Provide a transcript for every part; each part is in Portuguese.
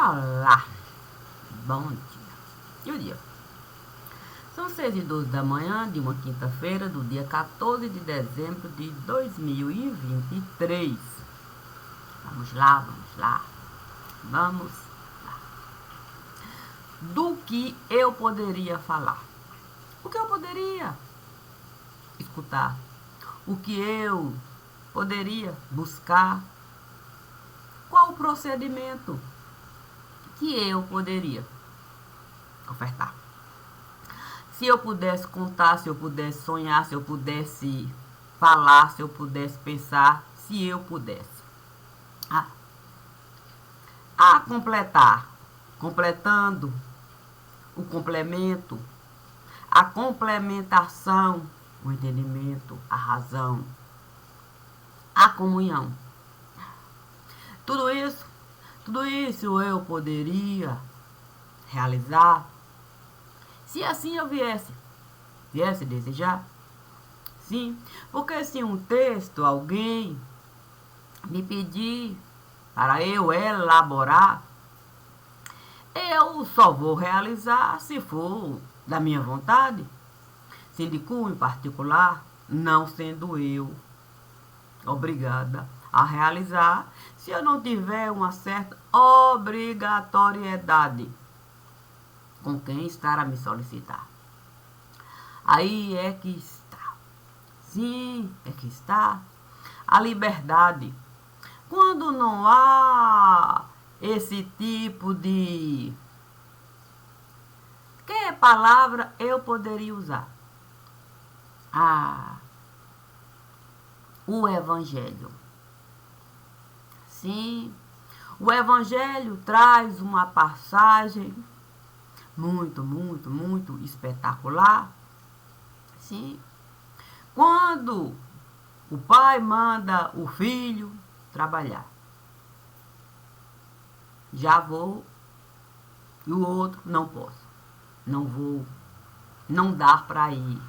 Olá, bom dia. E o dia? São 6h12 da manhã de uma quinta-feira do dia 14 de dezembro de 2023. Vamos lá. Vamos lá. Do que eu poderia falar? O que eu poderia escutar? O que eu poderia buscar? Qual o procedimento que eu poderia ofertar? Se eu pudesse contar, se eu pudesse sonhar, se eu pudesse falar, se eu pudesse pensar, se eu pudesse. A completar, completando o complemento, a complementação, o entendimento, a razão, a comunhão. Tudo isso eu poderia realizar se assim eu viesse desejar. Sim, porque se um texto, alguém me pedir para eu elaborar, eu só vou realizar se for da minha vontade, sindico em particular, não sendo eu obrigada a realizar, se eu não tiver uma certa obrigatoriedade com quem está a me solicitar. Aí é que está. Sim, é que está a liberdade. Quando não há esse tipo de... Que palavra eu poderia usar? O Evangelho. Sim, o Evangelho traz uma passagem muito espetacular. Sim, quando o pai manda o filho trabalhar, já vou, e o outro não posso, não vou, não dá para ir,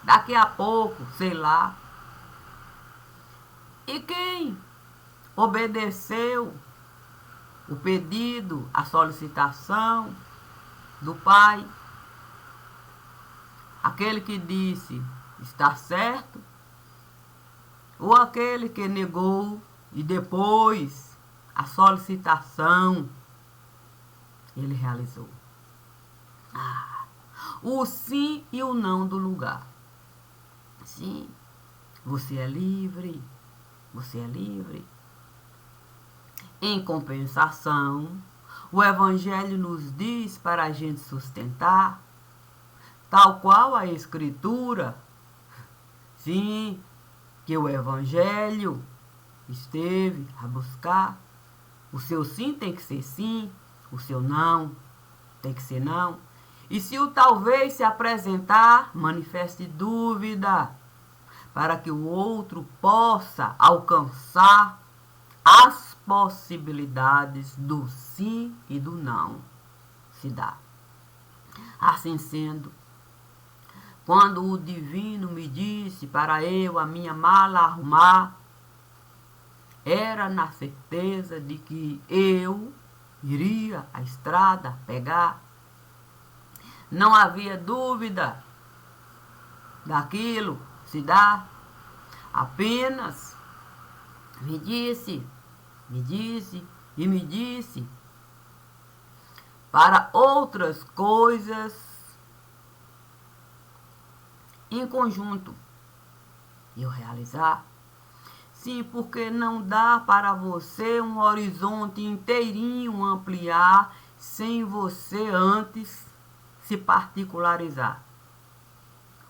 daqui a pouco, sei lá. E quem obedeceu o pedido, a solicitação do pai, aquele que disse está certo, ou aquele que negou e depois a solicitação ele realizou. O sim e o não do lugar. Sim, você é livre. Você é livre. Em compensação, o Evangelho nos diz para a gente sustentar, tal qual a Escritura, sim, que o Evangelho esteve a buscar. O seu sim tem que ser sim, o seu não tem que ser não. E se o talvez se apresentar, manifeste dúvida, para que o outro possa alcançar as possibilidades do sim e do não se dá. Assim sendo, quando o divino me disse para eu a minha mala arrumar, era na certeza de que eu iria a estrada pegar. Não havia dúvida daquilo se dá. Apenas me disse para outras coisas em conjunto eu realizar. Sim, porque não dá para você um horizonte inteirinho ampliar sem você antes se particularizar.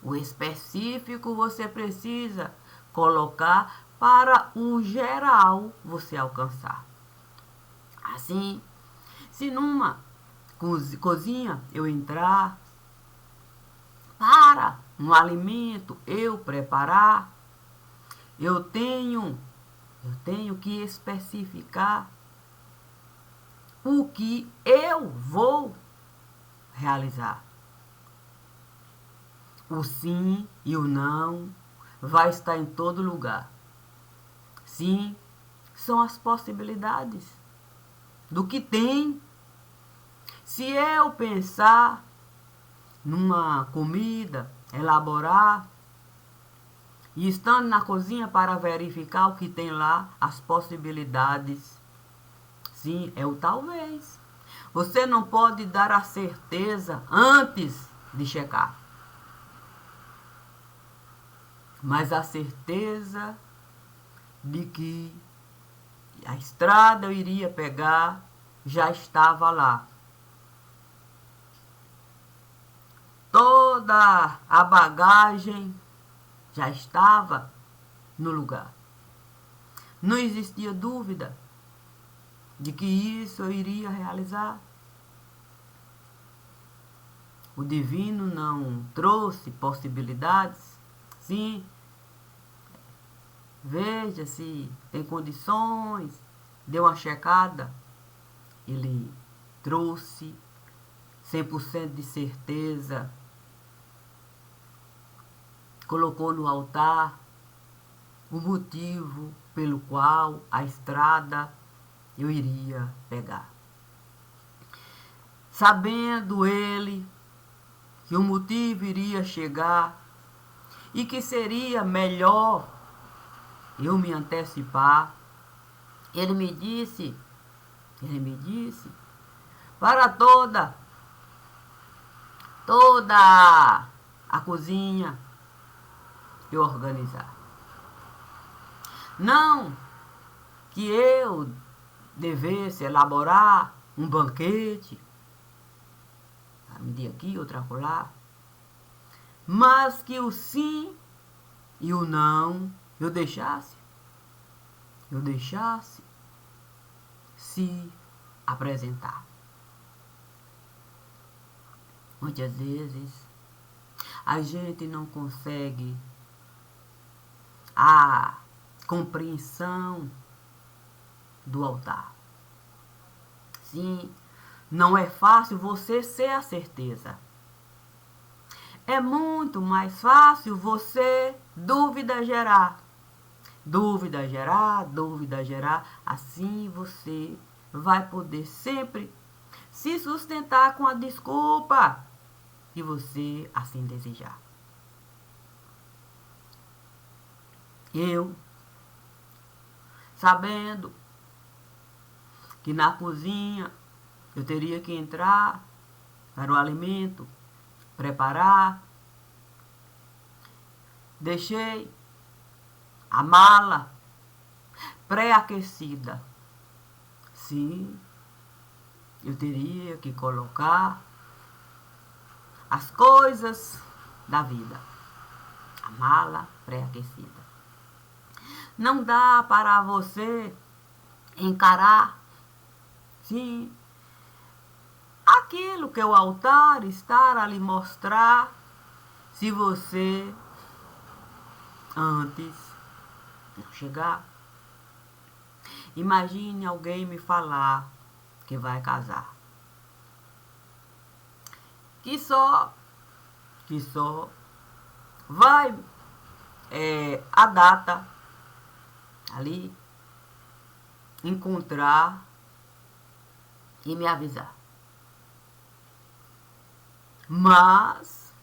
O específico você precisa colocar para o geral você alcançar. Assim, se numa cozinha eu entrar, para um alimento eu preparar, eu tenho que especificar o que eu vou realizar. O sim e o não vai estar em todo lugar. Sim, são as possibilidades do que tem Se eu pensar numa comida, elaborar, e estando na cozinha para verificar o que tem lá, as possibilidades, sim, é o talvez. Você não pode dar a certeza antes de checar. Mas a certeza de que a estrada eu iria pegar já estava lá. Toda a bagagem já estava no lugar. Não existia dúvida de que isso eu iria realizar. O divino não trouxe possibilidades. Sim, veja se tem condições, deu uma checada. Ele trouxe 100% de certeza, colocou no altar o motivo pelo qual a estrada eu iria pegar. Sabendo ele que o motivo iria chegar e que seria melhor eu me antecipar, ele me disse, para toda a cozinha e organizar. Não que eu devesse elaborar um banquete, um dia aqui, outro acolá, mas que o sim e o não eu deixasse se apresentar. Muitas vezes a gente não consegue a compreensão do altar. Sim, não é fácil você ser a certeza. É muito mais fácil você dúvida gerar. Dúvida gerar. Assim você vai poder sempre se sustentar com a desculpa que você assim desejar. Eu, sabendo que na cozinha eu teria que entrar para o alimento, preparar, deixei a mala pré-aquecida. Sim, eu teria que colocar as coisas da vida. A mala pré-aquecida. Não dá para você encarar, sim, aquilo que o altar está a lhe mostrar, se você antes não chegar. Imagine alguém me falar que vai casar. Que só vai a data ali encontrar e me avisar. Mas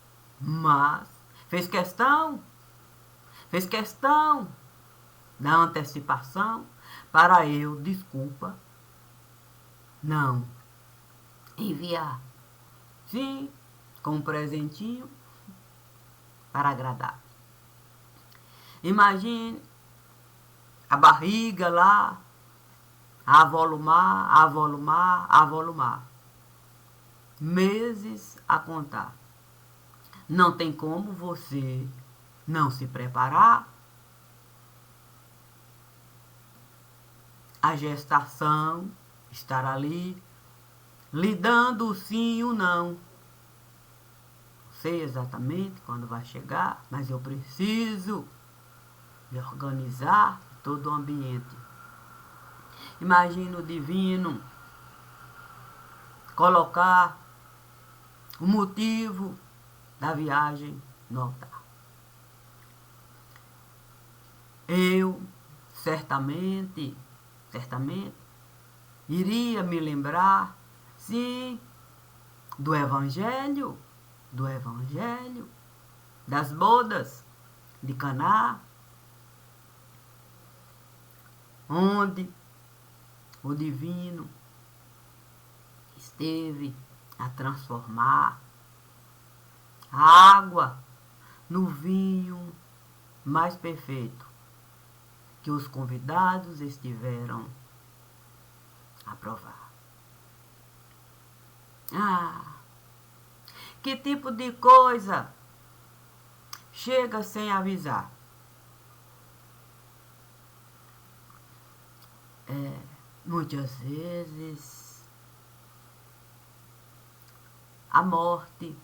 fez questão da antecipação para eu, desculpa, não enviar. Sim, com um presentinho para agradar. Imagine a barriga lá, a avolumar. Meses a contar. Não tem como você não se preparar. A gestação estar ali, lhe dando o sim e o não. Sei exatamente quando vai chegar, mas eu preciso de organizar todo o ambiente. Imagina o divino colocar o motivo da viagem no altar. Eu certamente iria me lembrar, sim, do Evangelho, das bodas de Caná, onde o divino esteve a transformar a água no vinho mais perfeito que os convidados estiveram a provar. Que tipo de coisa chega sem avisar? Muitas vezes a morte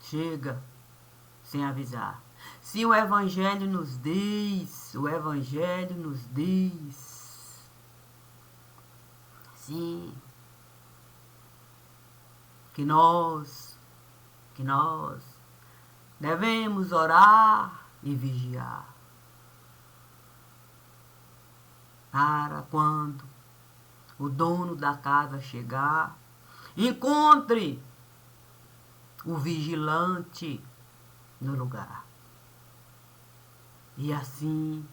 chega sem avisar. Se o Evangelho nos diz, sim, que nós devemos orar e vigiar para quando o dono da casa chegar, encontre o vigilante no lugar. E assim,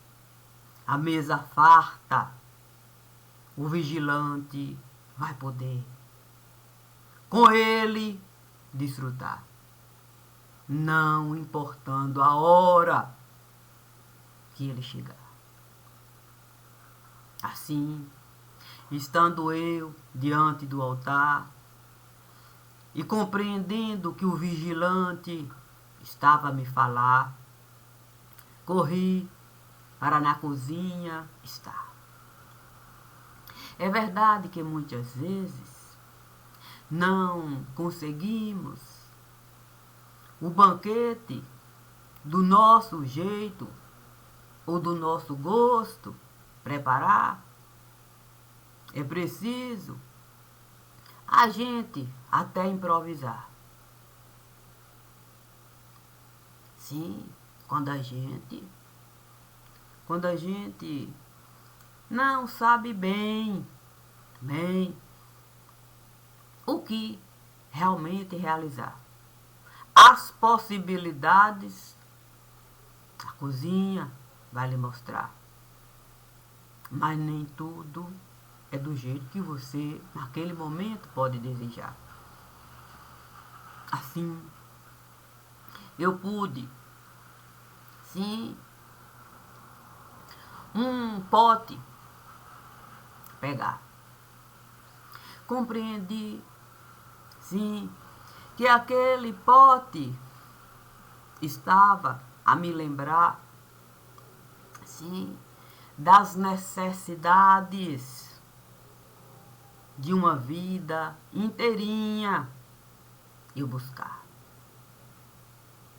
a mesa farta, o vigilante vai poder com ele desfrutar, não importando a hora que ele chegar. Assim, estando eu diante do altar e compreendendo que o vigilante estava a me falar, corri para na cozinha estar. É verdade que muitas vezes não conseguimos o banquete do nosso jeito ou do nosso gosto preparar. É preciso a gente até improvisar. Sim, quando a gente não sabe bem o que realmente realizar. As possibilidades a cozinha vai lhe mostrar. Mas nem tudo é do jeito que você, naquele momento, pode desejar. Assim, eu pude, sim, um pote pegar. Compreendi, sim, que aquele pote estava a me lembrar, sim, das necessidades de uma vida inteirinha eu buscar.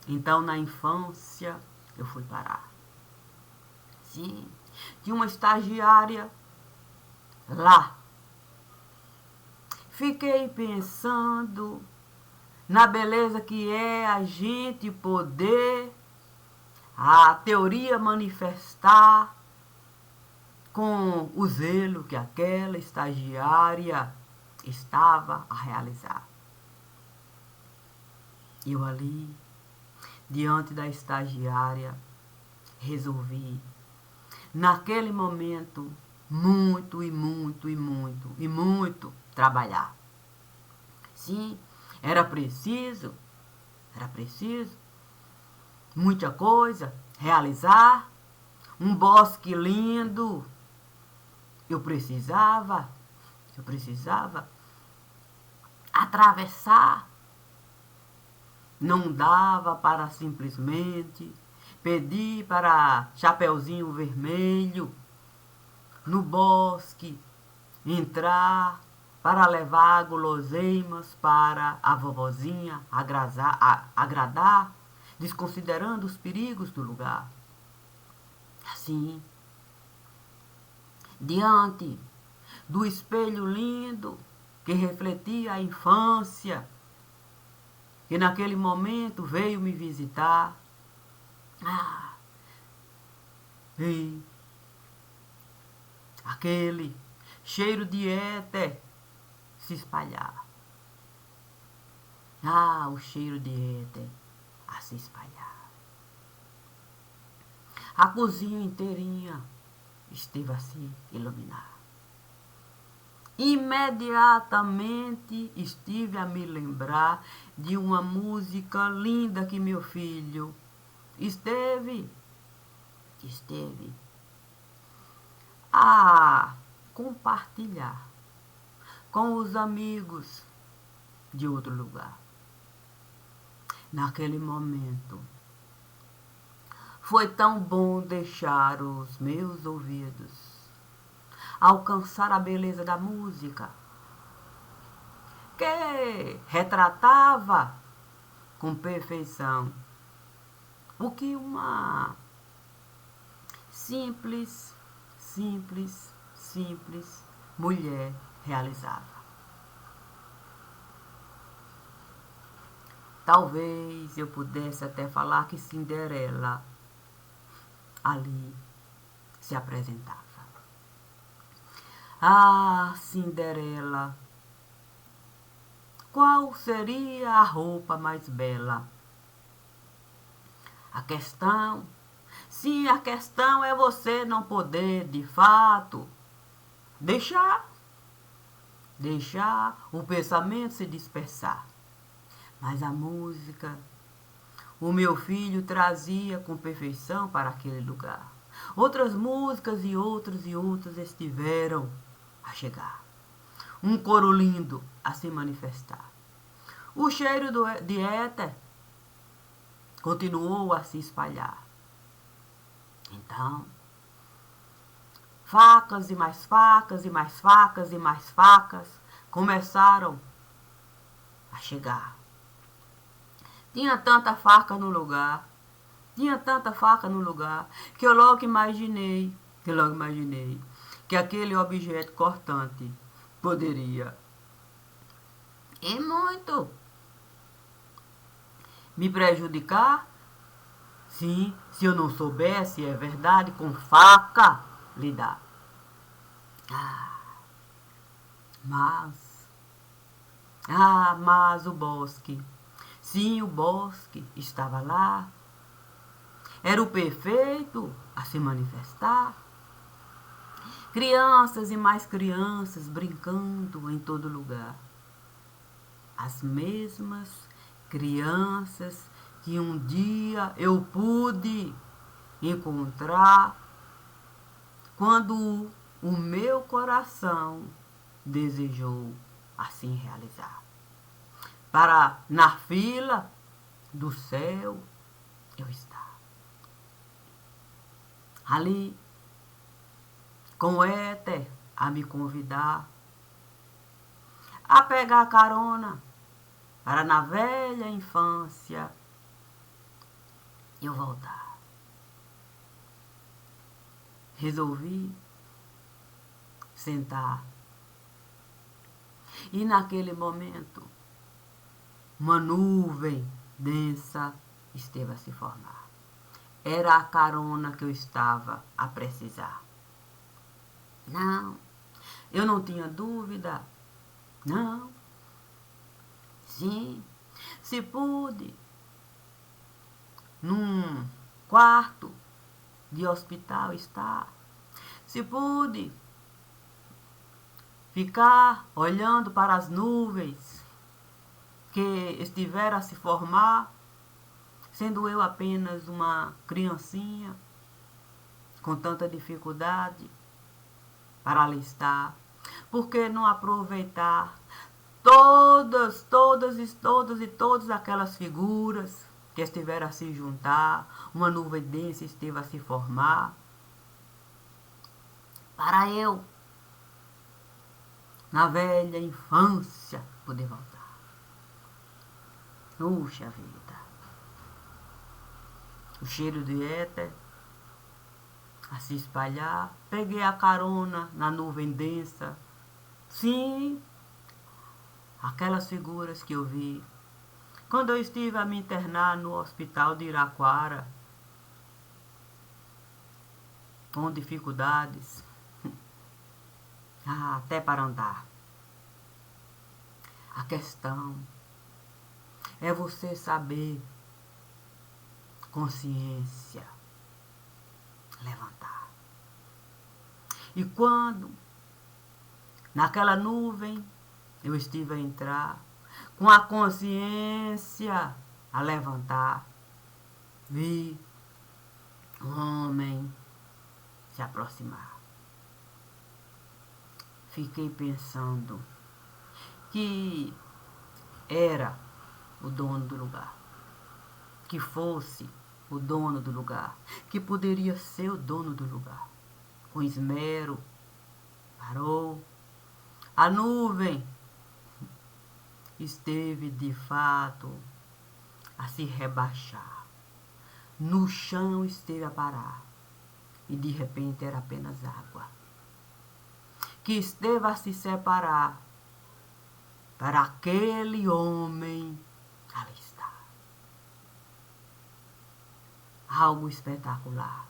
Então, na infância, eu fui parar. Sim, de uma estagiária lá. Fiquei pensando na beleza que é a gente poder a teoria manifestar com o zelo que aquela estagiária estava a realizar. Eu ali, diante da estagiária, resolvi, naquele momento, muito trabalhar. Sim, era preciso muita coisa, realizar, um bosque lindo. Eu precisava atravessar. Não dava para simplesmente pedir para Chapeuzinho Vermelho no bosque entrar para levar guloseimas para a vovozinha agradar, desconsiderando os perigos do lugar. Assim, diante do espelho lindo que refletia a infância, que naquele momento veio me visitar, e aquele cheiro de éter se espalhar. Ah, o cheiro de éter a se espalhar. A cozinha inteirinha esteve a se iluminar. Imediatamente estive a me lembrar de uma música linda que meu filho esteve a compartilhar com os amigos de outro lugar. Naquele momento, foi tão bom deixar os meus ouvidos alcançar a beleza da música, que retratava com perfeição o que uma simples mulher realizava. Talvez eu pudesse até falar que Cinderela ali se apresentava. Ah, Cinderela, qual seria a roupa mais bela? A questão é você não poder, de fato, deixar o pensamento se dispersar. Mas a música, o meu filho trazia com perfeição para aquele lugar. Outras músicas e outros estiveram a chegar. Um coro lindo a se manifestar. O cheiro de éter continuou a se espalhar. Então, facas e mais facas e mais facas e mais facas começaram a chegar. Tinha tanta faca no lugar, que eu logo imaginei que aquele objeto cortante poderia e muito me prejudicar. Sim, se eu não soubesse, é verdade, com faca lidar. Mas o bosque. Sim, o bosque estava lá. Era o perfeito a se manifestar. Crianças e mais crianças brincando em todo lugar. As mesmas crianças que um dia eu pude encontrar quando o meu coração desejou assim realizar. Para na fila do céu eu estar. Ali, com o éter a me convidar a pegar carona para na velha infância eu voltar. Resolvi sentar. E naquele momento, uma nuvem densa esteve a se formar. Era a carona que eu estava a precisar. Não, eu não tinha dúvida. Não. Sim, se pude, num quarto de hospital estar, se pude ficar olhando para as nuvens que estiveram a se formar, sendo eu apenas uma criancinha com tanta dificuldade para ali estar, por que não aproveitar todas aquelas figuras que estiveram a se juntar, uma nuvem densa esteve a se formar, para eu, na velha infância, poder voltar. Puxa vida. O cheiro de éter a se espalhar. Peguei a carona na nuvem densa. Sim, aquelas figuras que eu vi quando eu estive a me internar no hospital de Iraquara, com dificuldades, até para andar. A questão É você saber, consciência, levantar. E quando naquela nuvem eu estive a entrar, com a consciência a levantar, vi um homem se aproximar. Fiquei pensando que era o dono do lugar, que fosse o dono do lugar, que poderia ser o dono do lugar. Com esmero, parou. A nuvem esteve de fato a se rebaixar. No chão esteve a parar. E de repente era apenas água, que esteve a se separar para aquele homem ali está. Algo espetacular.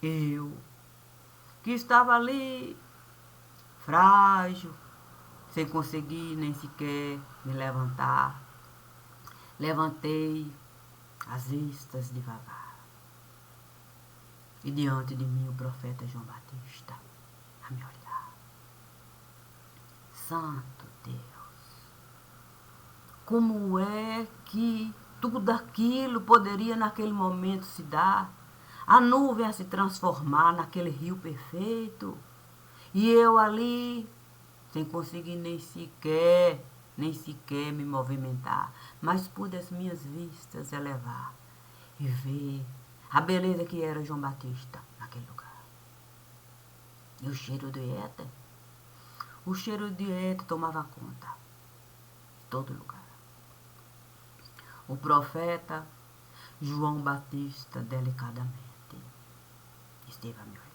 Eu, que estava ali, frágil, sem conseguir nem sequer me levantar, levantei as vistas devagar. E diante de mim o profeta João Batista a me olhar. Santo Deus, como é que tudo aquilo poderia naquele momento se dar? A nuvem a se transformar naquele rio perfeito. E eu ali, sem conseguir nem sequer me movimentar. Mas pude as minhas vistas elevar e ver a beleza que era João Batista naquele lugar. E o cheiro do éter? O cheiro de éter tomava conta de todo lugar. O profeta João Batista delicadamente esteve a me olhar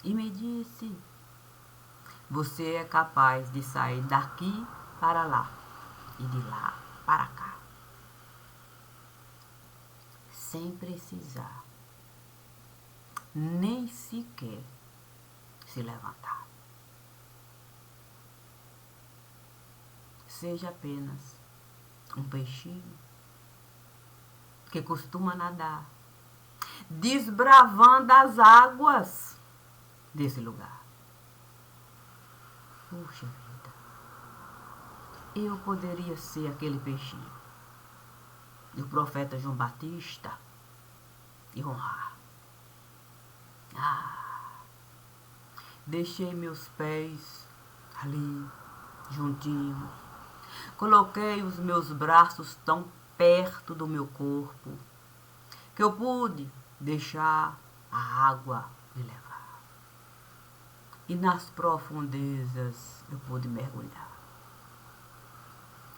e me disse: você é capaz de sair daqui para lá e de lá para cá, sem precisar nem sequer se levantar. Seja apenas um peixinho que costuma nadar, desbravando as águas desse lugar. Puxa vida, eu poderia ser aquele peixinho e o profeta João Batista e honrar. Deixei meus pés ali, juntinhos. Coloquei os meus braços tão perto do meu corpo que eu pude deixar a água me levar. E nas profundezas eu pude mergulhar.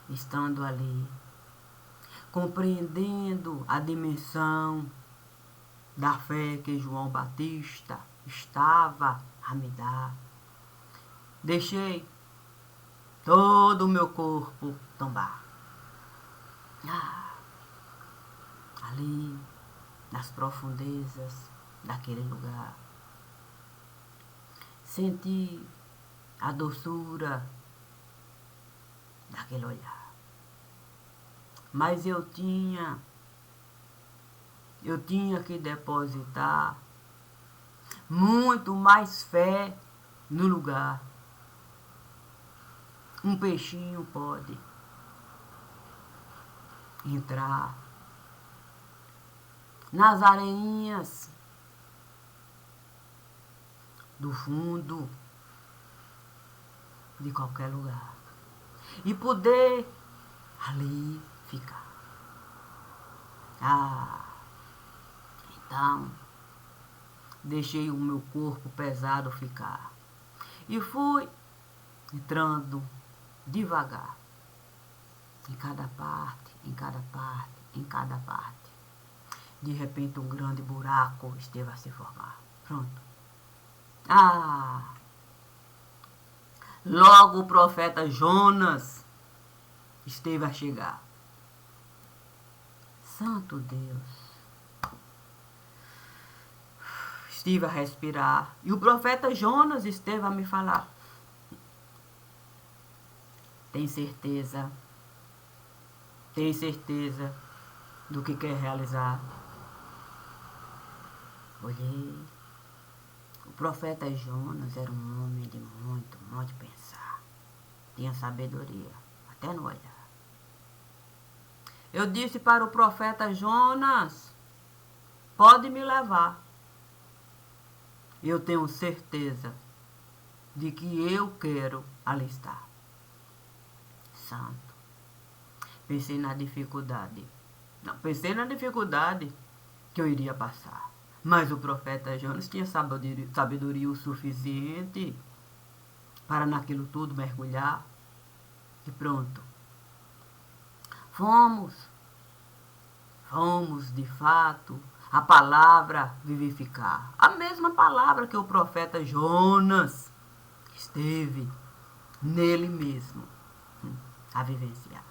Estando ali, compreendendo a dimensão da fé que João Batista estava a me dar, deixei todo o meu corpo tombar. Ali, nas profundezas daquele lugar, senti a doçura daquele olhar. Mas eu tinha que depositar muito mais fé no lugar. Um peixinho pode entrar nas areinhas do fundo de qualquer lugar e poder ali ficar. Então deixei o meu corpo pesado ficar e fui entrando devagar em cada parte, em cada parte, em cada parte. De repente um grande buraco esteve a se formar. Pronto. Logo o profeta Jonas esteve a chegar. Santo Deus. Estive a respirar. E o profeta Jonas esteve a me falar: tem certeza Tem certeza do que quer realizar? Olhei. O profeta Jonas era um homem de muito pensar. Tinha sabedoria, até no olhar. Eu disse para o profeta Jonas, pode me levar. Eu tenho certeza de que eu quero ali estar. Santo. Pensei na dificuldade. Não, pensei na dificuldade que eu iria passar. Mas o profeta Jonas tinha sabedoria o suficiente para naquilo tudo mergulhar. E pronto. Fomos de fato a palavra vivificar. A mesma palavra que o profeta Jonas esteve nele mesmo a vivenciar.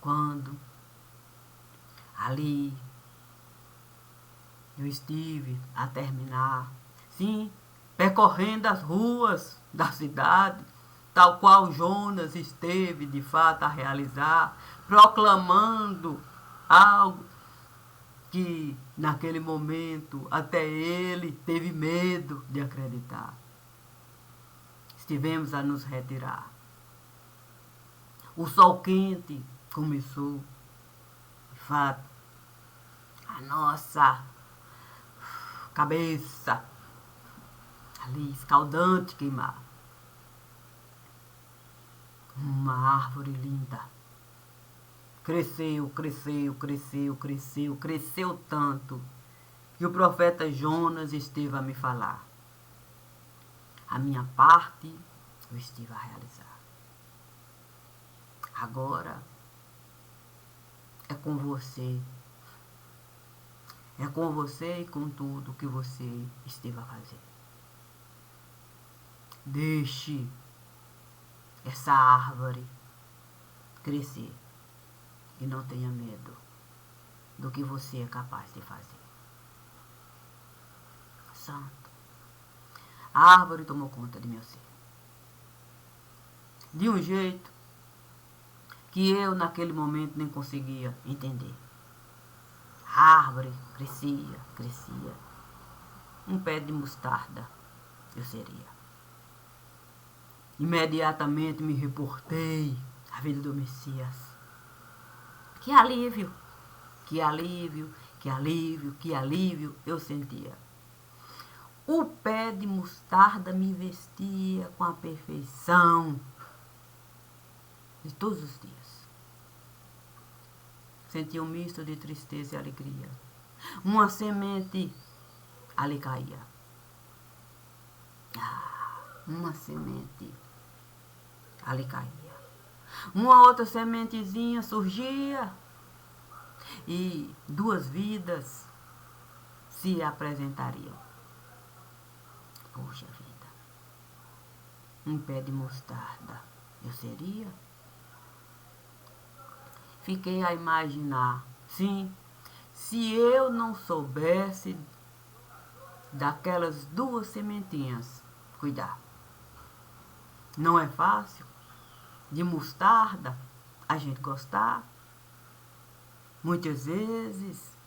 Quando ali eu estive a terminar, sim, percorrendo as ruas da cidade, tal qual Jonas esteve de fato a realizar, proclamando algo que naquele momento até ele teve medo de acreditar. Estivemos a nos retirar. O sol quente começou, de fato, a nossa cabeça ali escaldante queimar. Uma árvore linda. Cresceu tanto que o profeta Jonas esteve a me falar. A minha parte eu estive a realizar. Agora é com você. É com você e com tudo que você esteve a fazer. Deixe essa árvore crescer e não tenha medo do que você é capaz de fazer. Santo. A árvore tomou conta de meu ser. De um jeito que eu naquele momento nem conseguia entender. A árvore crescia. Um pé de mostarda eu seria. Imediatamente me reportei à vida do Messias. Que alívio eu sentia. O pé de mostarda me vestia com a perfeição de todos os dias. Sentia um misto de tristeza e alegria. Uma semente ali caía. Uma semente ali caía. Uma outra sementezinha surgia e duas vidas se apresentariam. Poxa vida, um pé de mostarda eu seria? Fiquei a imaginar, sim, se eu não soubesse daquelas duas sementinhas cuidar. Não é fácil de mostarda a gente gostar. Muitas vezes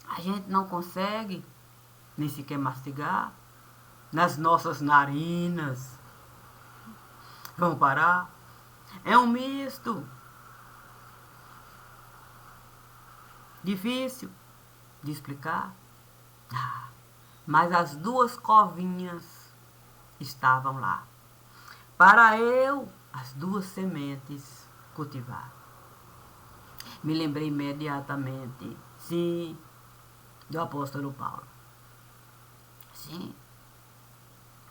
a gente não consegue nem sequer mastigar nas nossas narinas. Vamos parar? É um misto difícil de explicar. Mas as duas covinhas estavam lá para eu, as duas sementes, cultivar. Me lembrei imediatamente, sim, do apóstolo Paulo. Sim,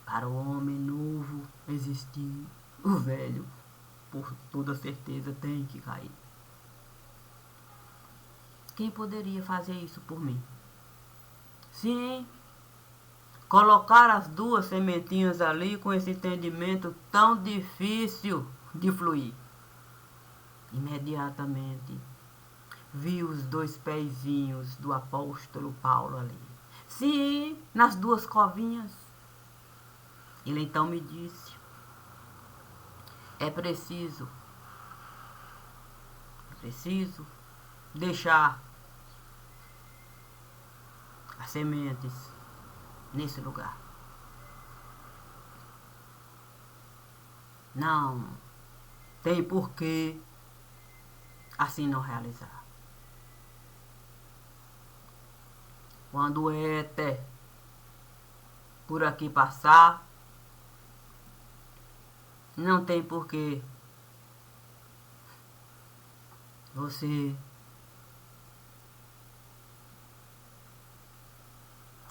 para o homem novo existir, o velho, por toda certeza, tem que cair. Quem poderia fazer isso por mim? Sim, colocar as duas sementinhas ali com esse entendimento tão difícil de fluir. Imediatamente vi os dois pezinhos do apóstolo Paulo ali. Sim, nas duas covinhas. Ele então me disse: é preciso Preciso deixar as sementes nesse lugar. Não tem porquê assim não realizar. Quando o éter por aqui passar, não tem porquê você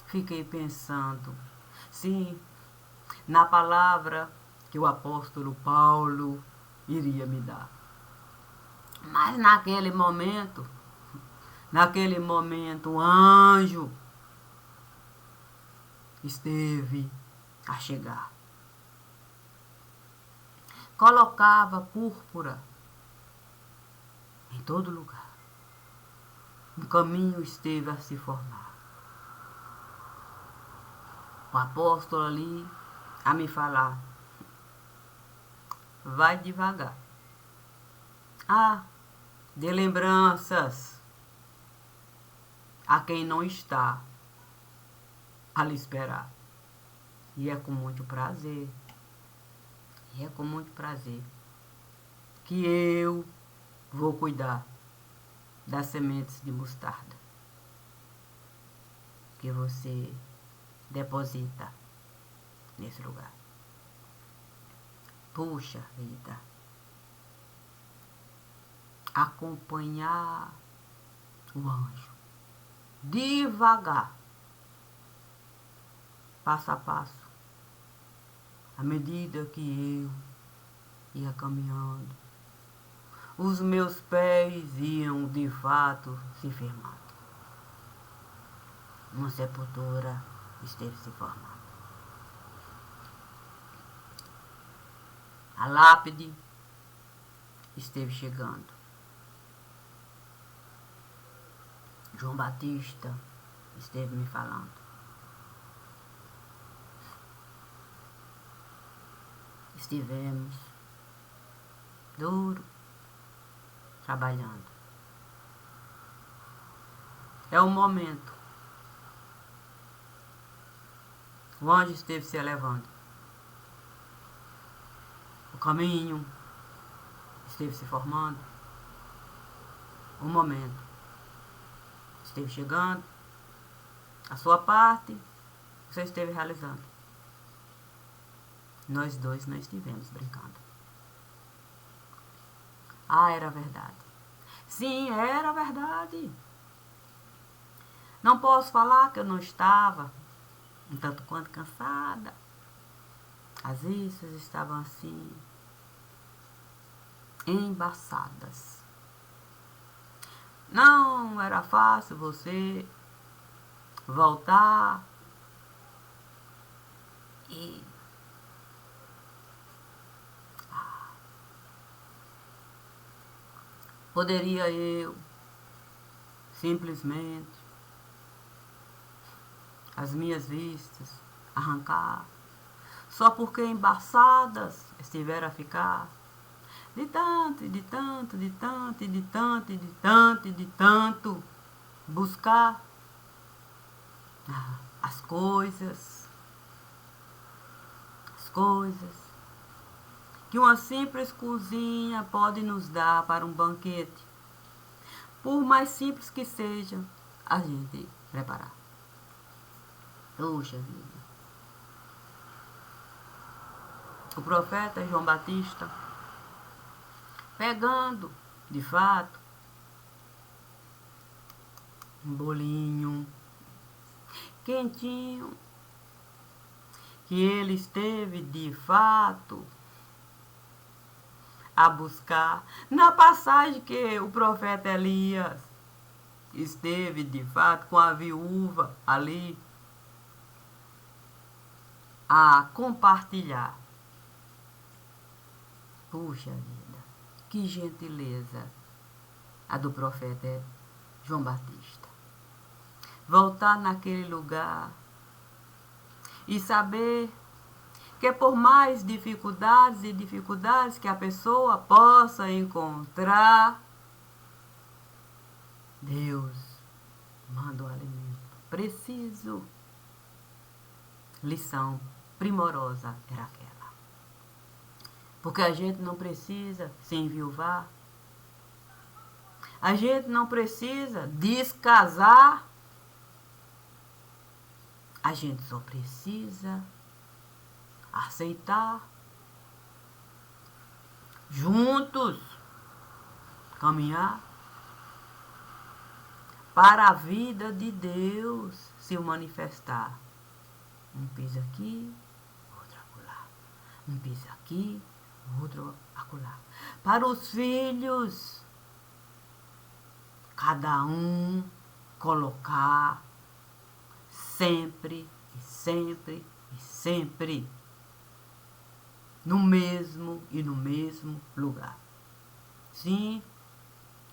fiquei pensando, sim, na palavra que o apóstolo Paulo iria me dar. Mas naquele momento, o anjo esteve a chegar. Colocava púrpura em todo lugar. Um caminho esteve a se formar. O apóstolo ali a me falar: vai devagar. Dê lembranças a quem não está a lhe esperar. E é com muito prazer, que eu vou cuidar das sementes de mostarda que você deposita nesse lugar. Puxa vida, acompanhar o anjo devagar, passo a passo, à medida que eu ia caminhando, os meus pés iam de fato se firmando. Uma sepultura esteve se formando. A lápide esteve chegando. João Batista esteve me falando. Estivemos duro, trabalhando. É o momento. O anjo esteve se elevando. O caminho esteve se formando. O momento esteve chegando. A sua parte você esteve realizando. Nós dois não estivemos brincando. Era verdade. Sim, era verdade. Não posso falar que eu não estava um tanto quanto cansada. As vistas estavam assim, embaçadas. Não era fácil você voltar e poderia eu simplesmente as minhas vistas arrancar, só porque embaçadas estiveram a ficar, de tanto buscar as coisas que uma simples cozinha pode nos dar para um banquete, por mais simples que seja a gente preparar. Puxa vida. O profeta João Batista, pegando, de fato, um bolinho quentinho, que ele esteve, de fato, a buscar, na passagem que o profeta Elias esteve, de fato, com a viúva ali, a compartilhar. Puxa vida, que gentileza a do profeta João Batista. Voltar naquele lugar e saber que por mais dificuldades que a pessoa possa encontrar, Deus manda o alimento preciso. Lição primorosa era aquela. Porque a gente não precisa se enviuvar. A gente não precisa descasar. A gente só precisa aceitar. Juntos caminhar para a vida de Deus se manifestar. Um pisa aqui, outro acolá. Um pisa aqui, outro acolá. Para os filhos, cada um colocar sempre e sempre e sempre no mesmo e no mesmo lugar. Sim,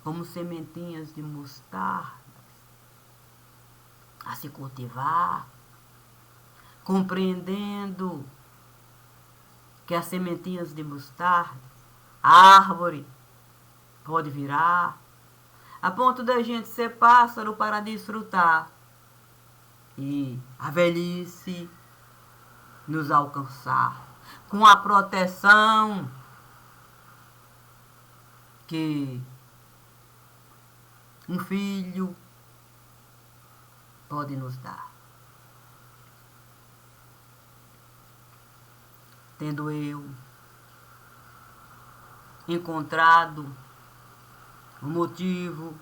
como sementinhas de mostarda a se cultivar, compreendendo que as sementinhas de mostarda, a árvore pode virar, a ponto da gente ser pássaro para desfrutar e a velhice nos alcançar com a proteção que um filho pode nos dar. Tendo eu encontrado o motivo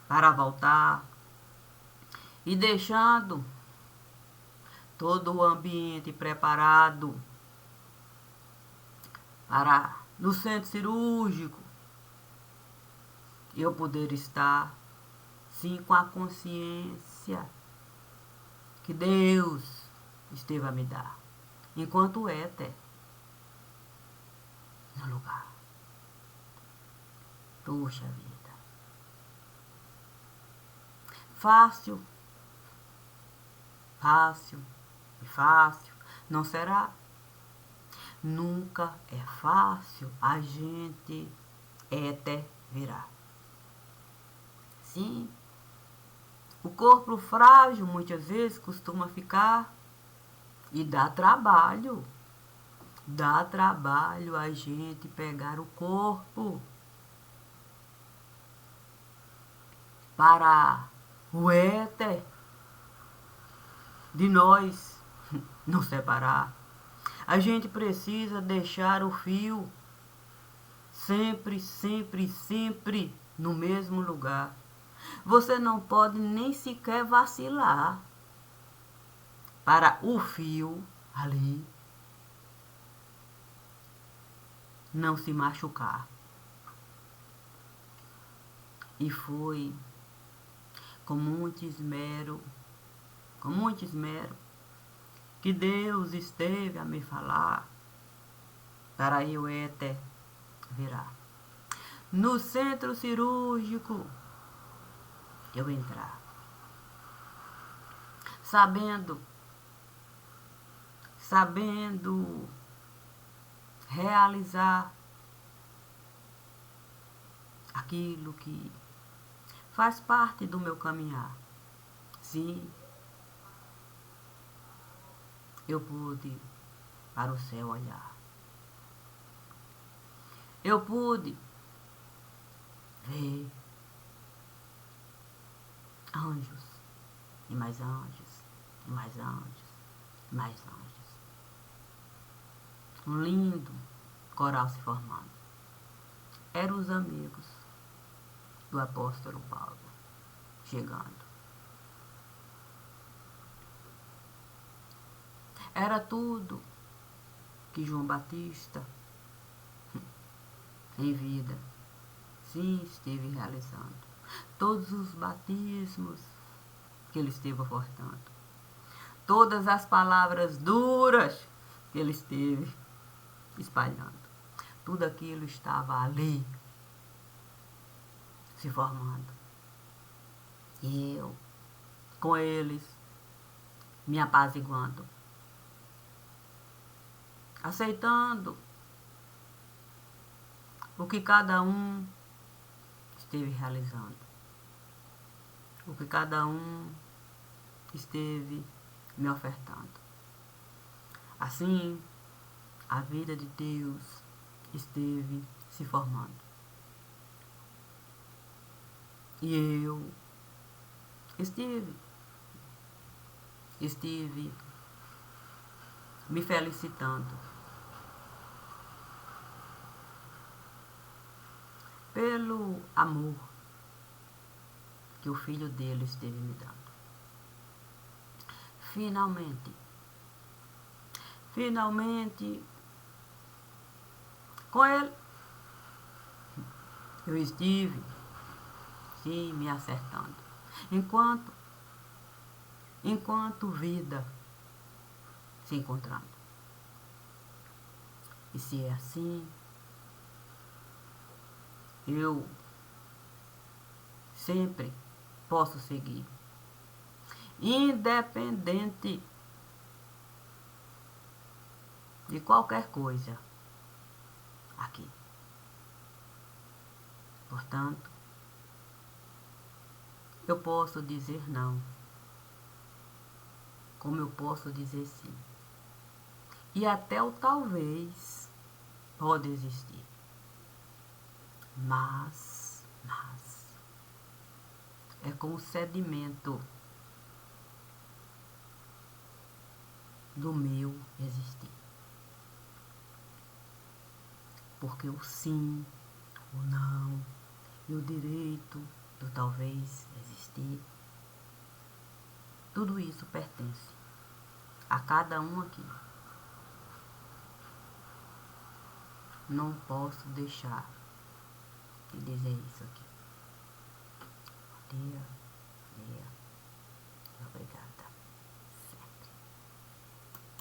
para voltar e deixando todo o ambiente preparado para, no centro cirúrgico, eu poder estar, sim, com a consciência que Deus esteve a me dar, enquanto éter, no lugar. Poxa vida. Fácil e fácil não será. Nunca é fácil a gente éter virar. Sim, o corpo frágil muitas vezes costuma ficar e dá trabalho. Dá trabalho a gente pegar o corpo para o éter de nós não separar. A gente precisa deixar o fio sempre, sempre, sempre no mesmo lugar. Você não pode nem sequer vacilar para o fio ali não se machucar. E foi com muito esmero, que Deus esteve a me falar para eu éter virar. No centro cirúrgico, eu entrar, sabendo realizar aquilo que faz parte do meu caminhar. Sim, eu pude para o céu olhar. Eu pude ver anjos, e mais anjos, e mais anjos, e mais anjos. Um lindo coral se formando. Eram os amigos do apóstolo Paulo chegando. Era tudo que João Batista, em vida, sim, esteve realizando. Todos os batismos que ele esteve ofertando. Todas as palavras duras que ele esteve espalhando. Tudo aquilo estava ali, se formando. E eu, com eles, me apaziguando. Aceitando o que cada um esteve realizando, o que cada um esteve me ofertando. Assim, a vida de Deus esteve se formando. E eu estive me felicitando pelo amor que o filho dele esteve me dando. Finalmente, com ele, eu estive, sim, me acertando. Enquanto vida se encontrando. E se é assim, eu sempre posso seguir, independente de qualquer coisa aqui. Portanto, eu posso dizer não, como eu posso dizer sim. E até o talvez pode existir. Mas é com o sedimento do meu existir. Porque o sim, o não e o direito do talvez existir, tudo isso pertence a cada um aqui. Não posso deixar de dizer isso aqui. Bom dia.